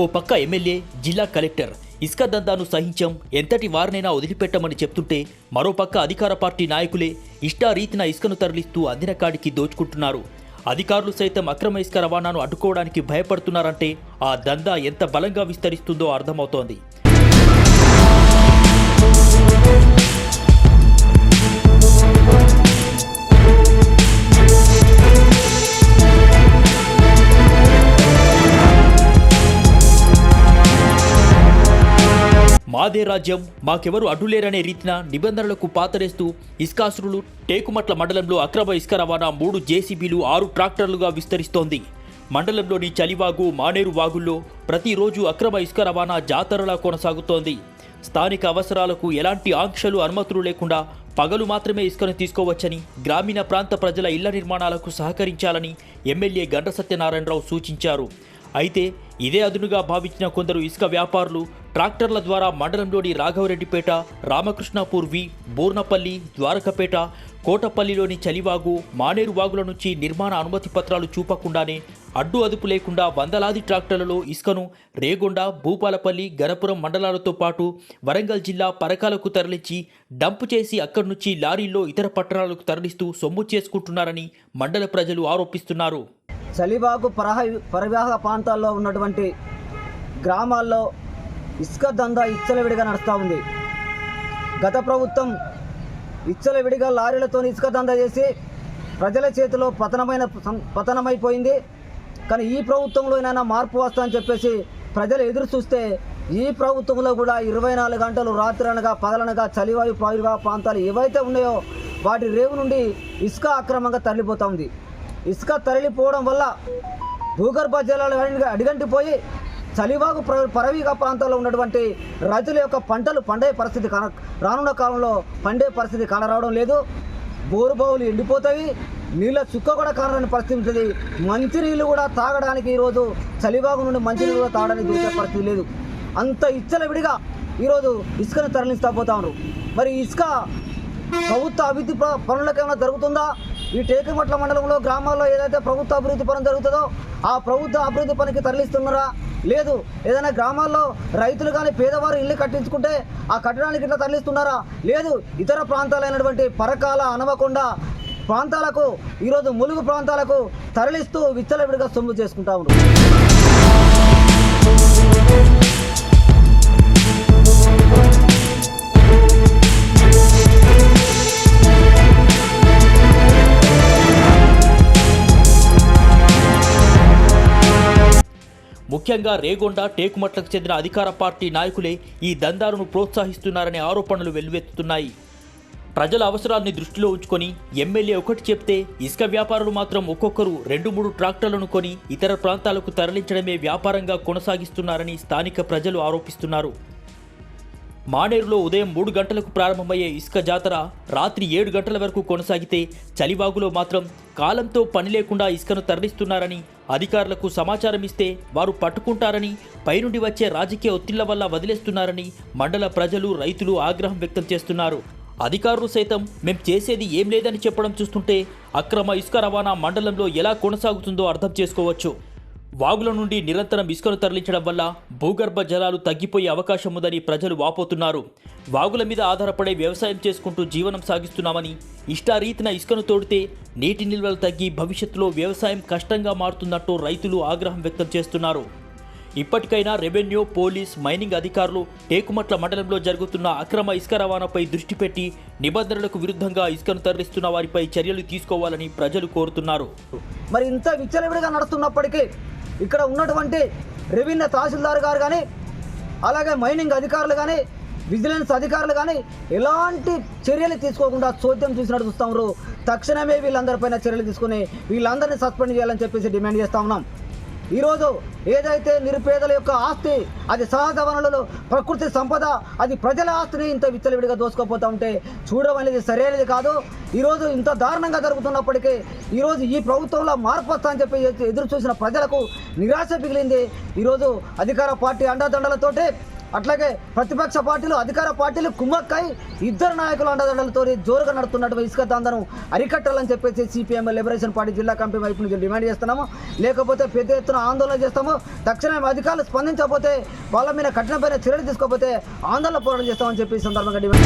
ఓ పక్క ఎమ్మెల్యే, జిల్లా కలెక్టర్ ఇసుక దందాను సహించం, ఎంతటి వారినైనా వదిలిపెట్టమని చెప్తుంటే మరోపక్క అధికార పార్టీ నాయకులే ఇష్టారీతిన ఇసుకను తరలిస్తూ అందిన కాడికి దోచుకుంటున్నారు. అధికారులు సైతం అక్రమ ఇసుక రవాణాను అడ్డుకోవడానికి భయపడుతున్నారంటే ఆ దందా ఎంత బలంగా విస్తరిస్తుందో అర్థమవుతోంది. మాదే రాజ్యం, మాకెవరు అడ్డులేరనే రీతిన నిబంధనలకు పాతరేస్తూ ఇసుకాసురులు టేకుమట్ల మండలంలో అక్రమ ఇసుక రవాణా 3 జేసీబీలు 6 ట్రాక్టర్లుగా విస్తరిస్తోంది. మండలంలోని చలివాగు, మానేరు వాగుల్లో ప్రతిరోజు అక్రమ ఇసుక రవాణా జాతరలా కొనసాగుతోంది. స్థానిక అవసరాలకు ఎలాంటి ఆంక్షలు, అనుమతులు లేకుండా పగలు మాత్రమే ఇసుకను తీసుకోవచ్చని, గ్రామీణ ప్రాంత ప్రజల ఇళ్ల నిర్మాణాలకు సహకరించాలని ఎమ్మెల్యే గండ్ర సత్యనారాయణరావు సూచించారు. అయితే ఇదే అదునుగా భావించిన కొందరు ఇసుక వ్యాపారులు ట్రాక్టర్ల ద్వారా మండలంలోని రాఘవరెడ్డిపేట, రామకృష్ణాపూర్ వి, బూర్నపల్లి, ద్వారకపేట, కోటపల్లిలోని చలివాగు, మానేరు వాగుల నుంచి నిర్మాణ అనుమతి పత్రాలు చూపకుండానే అడ్డు అదుపు లేకుండా వందలాది ట్రాక్టర్లలో ఇసుకను రేగొండ, భూపాలపల్లి, గణపురం మండలాలతో పాటు వరంగల్ జిల్లా పరకాలకు తరలించి డంపు చేసి అక్కడి నుంచి లారీల్లో ఇతర పట్టణాలకు తరలిస్తూ సొమ్ము చేసుకుంటున్నారని మండల ప్రజలు ఆరోపిస్తున్నారు. చలివాగు పరివాహక ప్రాంతాల్లో ఉన్నటువంటి గ్రామాల్లో ఇసుక దందా ఇచ్చలవిడిగా నడుస్తూ ఉంది. గత ప్రభుత్వం ఇచ్చలవిడిగా లారీలతో ఇసుక దందా చేసి ప్రజల చేతిలో పతనమైపోయింది. కానీ ఈ ప్రభుత్వంలో అయినా మార్పు వస్తుందని చెప్పేసి ప్రజలు ఎదురు చూస్తే ఈ ప్రభుత్వంలో కూడా 24 గంటలు రాత్రనగా పగలనగా చలివాయు పరివాహక ప్రాంతాలు ఏవైతే ఉన్నాయో వాటి రేవు నుండి ఇసుక అక్రమంగా తరలిపోతూ ఉంది. ఇసుక తరలిపోవడం వల్ల భూగర్భ జలాలు అడిగంటిపోయి చలివాగు పరవీక ప్రాంతాల్లో ఉన్నటువంటి రైతుల యొక్క పంటలు పండే పరిస్థితి రానున్న కాలంలో పండే పరిస్థితి కానరావడం లేదు. బోరుబావులు ఎండిపోతాయి, నీళ్ళ చుక్క కూడా కానరాని పరిస్థితి ఉంటుంది. మంచినీళ్ళు కూడా తాగడానికి ఈరోజు చలివాగు నుండి మంచినీళ్ళు కూడా తాగడానికి దొరికే పరిస్థితి లేదు. అంత ఇచ్చలవిడిగా ఈరోజు ఇసుకను తరలిస్తా పోతా ఉన్నారు. మరి ఇసుక ప్రభుత్వ అభివృద్ధి పనులకు ఏమైనా జరుగుతుందా? ఈ టేకుమట్ల మండలంలో గ్రామాల్లో ఏదైతే ప్రభుత్వ అభివృద్ధి పనులు జరుగుతుందో ఆ ప్రభుత్వ అభివృద్ధి పనికి తరలిస్తున్నారా? లేదు. ఏదైనా గ్రామాల్లో రైతులు కానీ పేదవారు ఇల్లు కట్టించుకుంటే ఆ కట్టడానికి ఇట్లా తరలిస్తున్నారా? లేదు. ఇతర ప్రాంతాలైనటువంటి పరకాల, హనుమకొండ ప్రాంతాలకు ఈరోజు ములుగు ప్రాంతాలకు తరలిస్తూ విచ్చలవిడిగా సొమ్ము చేసుకుంటా ఉన్నారు. ముఖ్యంగా రేగొండ, టేకుమట్లకు చెందిన అధికార పార్టీ నాయకులే ఈ దందాలను ప్రోత్సహిస్తున్నారనే ఆరోపణలు వెల్లువెత్తుతున్నాయి. ప్రజల అవసరాల్ని దృష్టిలో ఉంచుకొని ఎమ్మెల్యే ఒకటి చెప్తే ఇసుక వ్యాపారులు మాత్రం ఒక్కొక్కరు 2-3 ట్రాక్టర్లను కొని ఇతర ప్రాంతాలకు తరలించడమే వ్యాపారంగా కొనసాగిస్తున్నారని స్థానిక ప్రజలు ఆరోపిస్తున్నారు. మానేరులో ఉదయం 3 గంటలకు ప్రారంభమయ్యే ఇసుక జాతర రాత్రి 7 గంటల వరకు కొనసాగితే చలివాగులో మాత్రం కాలంతో పని లేకుండా ఇసుకను తరలిస్తున్నారని, అధికారులకు సమాచారం ఇస్తే వారు పట్టుకుంటారని, పైనుండి వచ్చే రాజకీయ ఒత్తిళ్ల వల్ల వదిలేస్తున్నారని మండల ప్రజలు, రైతులు ఆగ్రహం వ్యక్తం చేస్తున్నారు. అధికారులు సైతం మేం చేసేది ఏం లేదని చెప్పడం చూస్తుంటే అక్రమ ఇసుక రవాణా మండలంలో ఎలా కొనసాగుతుందో అర్థం చేసుకోవచ్చు. వాగుల నుండి నిరంతరం ఇసుకను తరలించడం వల్ల భూగర్భ జలాలు తగ్గిపోయే అవకాశం ఉందని ప్రజలు వాపోతున్నారు. వాగుల మీద ఆధారపడే వ్యవసాయం చేసుకుంటూ జీవనం సాగిస్తున్నామని, ఇష్టారీతిన ఇసుకను తోడితే నీటి నిల్వలు తగ్గి భవిష్యత్తులో వ్యవసాయం కష్టంగా మారుతున్నట్టు రైతులు ఆగ్రహం వ్యక్తం చేస్తున్నారు. ఇప్పటికైనా రెవెన్యూ, పోలీస్, మైనింగ్ అధికారులు టేకుమట్ల మండలంలో జరుగుతున్న అక్రమ ఇసుక రవాణాపై దృష్టి పెట్టి నిబంధనలకు విరుద్ధంగా ఇసుకను తరలిస్తున్న వారిపై చర్యలు తీసుకోవాలని ప్రజలు కోరుతున్నారు. మరి ఇంత విచ్చలవిడిగా నడుస్తున్నప్పటికీ ఇక్కడ ఉన్నటువంటి రెవెన్యూ తహసీల్దార్ గారు కానీ, అలాగే మైనింగ్ అధికారులు కానీ, విజిలెన్స్ అధికారులు కానీ ఎలాంటి చర్యలు తీసుకోకుండా చోద్యం చూసినట్టు చూస్తాము. తక్షణమే వీళ్ళందరిపైన చర్యలు తీసుకుని వీళ్ళందరినీ సస్పెండ్ చేయాలని చెప్పేసి డిమాండ్ చేస్తూ ఉన్నాం. ఈరోజు ఏదైతే నిరుపేదల యొక్క ఆస్తి, అది సహజ వనరులు, ప్రకృతి సంపద, అది ప్రజల ఆస్తిని ఇంత విచ్చలవిడిగా దోసుకోపోతూ ఉంటే చూడడం అనేది సరైనది కాదు. ఈరోజు ఇంత దారుణంగా జరుగుతున్నప్పటికీ ఈరోజు ఈ ప్రభుత్వంలో మార్పు వస్తా అని చెప్పి ఎదురు చూసిన ప్రజలకు నిరాశ మిగిలింది. ఈరోజు అధికార పార్టీ అండదండలతోటి అట్లాగే ప్రతిపక్ష పార్టీలు అధికార పార్టీలు కుమ్మక్కై ఇద్దరు నాయకుల అండదండలతో జోరుగా నడుతున్నటువంటి ఇసుక దందాను అరికట్టాలని చెప్పేసి సిపిఎం లిబరేషన్ పార్టీ జిల్లా కమిటీ వైపు నుంచి డిమాండ్ చేస్తున్నాము. లేకపోతే పెద్ద ఎత్తున ఆందోళన చేస్తాము. తక్షణమే అధికారులు స్పందించకపోతే వాళ్ళ మీద కఠినమైన చర్యలు తీసుకోకపోతే ఆందోళన పోరాటం చేస్తామని చెప్పి ఈ సందర్భంగా డిమాండ్